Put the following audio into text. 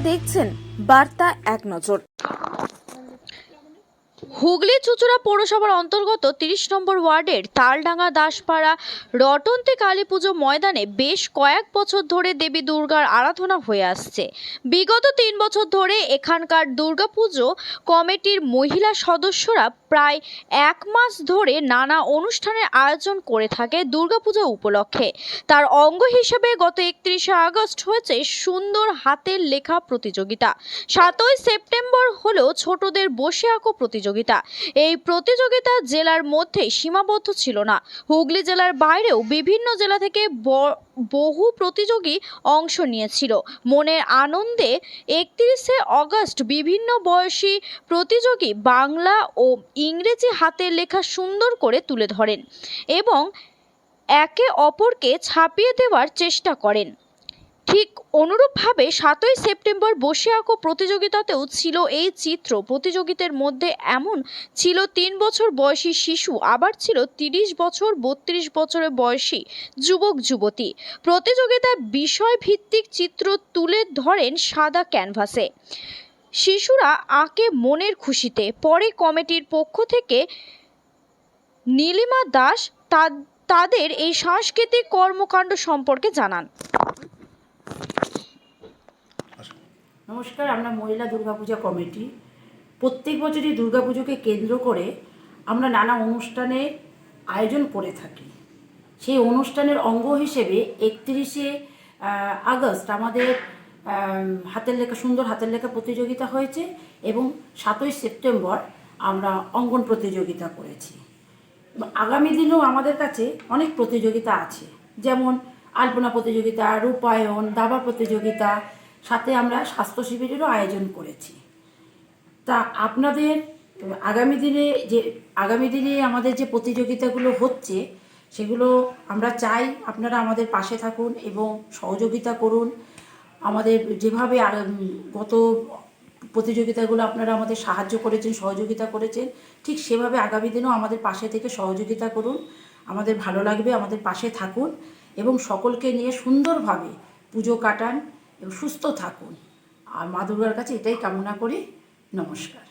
দেখছেন বার্তা এক নজর। হুগলি চুঁচুড়া পৌরসভার অন্তর্গত ৩০ নম্বর ওয়ার্ডের তালডাঙ্গা দাসপাড়া রটন্তে কালী পুজো ময়দানে বেশ কয়েক বছর ধরে দেবী দুর্গার আরাধনা হয়ে আসছে। বিগত ৩ বছর ধরে এখানকার দুর্গাপুজো কমিটির মহিলা সদস্যরা প্রায় ১ মাস ধরে নানা অনুষ্ঠানের আয়োজন করে থাকে দুর্গাপূজা উপলক্ষে। তার অঙ্গ হিসেবে গত ৩১শে আগস্ট হয়েছে সুন্দর হাতের লেখা প্রতিযোগিতা। ৭ই সেপ্টেম্বর হলো ছোটদের বসে আঁকো প্রতিযোগিতা। এই প্রতিযোগিতা জেলার মধ্যে সীমাবদ্ধ ছিল না, হুগলি জেলার বাইরেও বিভিন্ন জেলা থেকে বহু প্রতিযোগী অংশ নিয়েছিল। মনের আনন্দে ৩১শে আগস্ট বিভিন্ন বয়সী প্রতিযোগী বাংলা ও ইংরেজি হাতের লেখা সুন্দর করে তুলে ধরেন এবং একে অপরকে ছাপিয়ে দেওয়ার চেষ্টা করেন। ঠিক অনুরূপভাবে ৭ই সেপ্টেম্বর বসে আঁকো প্রতিযোগিতাতেও ছিল এই চিত্র। প্রতিযোগিতার মধ্যে এমন ছিল ৩ বছর বয়সী শিশু, আবার ছিল ৩০ বছর ৩২ বছরের বয়সী যুবক যুবতী। প্রতিযোগিতায় বিষয়ভিত্তিক চিত্র তুলে ধরেন সাদা ক্যানভাসে। শিশুরা আঁকে মনের খুশিতে। পরে কমিটির পক্ষ থেকে নীলিমা দাস তাদের এই সাংস্কৃতিক কর্মকাণ্ড সম্পর্কে জানান। নমস্কার, আমরা মহিলা দুর্গাপূজা কমিটি প্রত্যেক বছরই দুর্গাপুজোকে কেন্দ্র করে আমরা নানা অনুষ্ঠানের আয়োজন করে থাকি। সেই অনুষ্ঠানের অঙ্গ হিসেবে ৩১শে আগস্ট আমাদের হাতের লেখা সুন্দর হাতের লেখা প্রতিযোগিতা হয়েছে এবং ৭ই সেপ্টেম্বর আমরা অঙ্কন প্রতিযোগিতা করেছি। আগামী দিনেও আমাদের কাছে অনেক প্রতিযোগিতা আছে, যেমন আলপনা প্রতিযোগিতা, রূপায়ণ, দাবা প্রতিযোগিতা, সাথে আমরা স্বাস্থ্য শিবিরেরও আয়োজন করেছি। তা আপনাদের আগামী দিনে আমাদের যে প্রতিযোগিতাগুলো হচ্ছে সেগুলো আমরা চাই আপনারা আমাদের পাশে থাকুন এবং সহযোগিতা করুন। আমাদের যেভাবে গত প্রতিযোগিতাগুলো আপনারা আমাদের সাহায্য করেছেন, সহযোগিতা করেছেন, ঠিক সেভাবে আগামী দিনেও আমাদের পাশে থেকে সহযোগিতা করুন। আমাদের ভালো লাগবে, আমাদের পাশে থাকুন এবং সকলকে নিয়ে সুন্দরভাবে পুজো কাটান এবং সুস্থ থাকুন। আর মা দুর্গার কাছে এটাই কামনা করি। নমস্কার।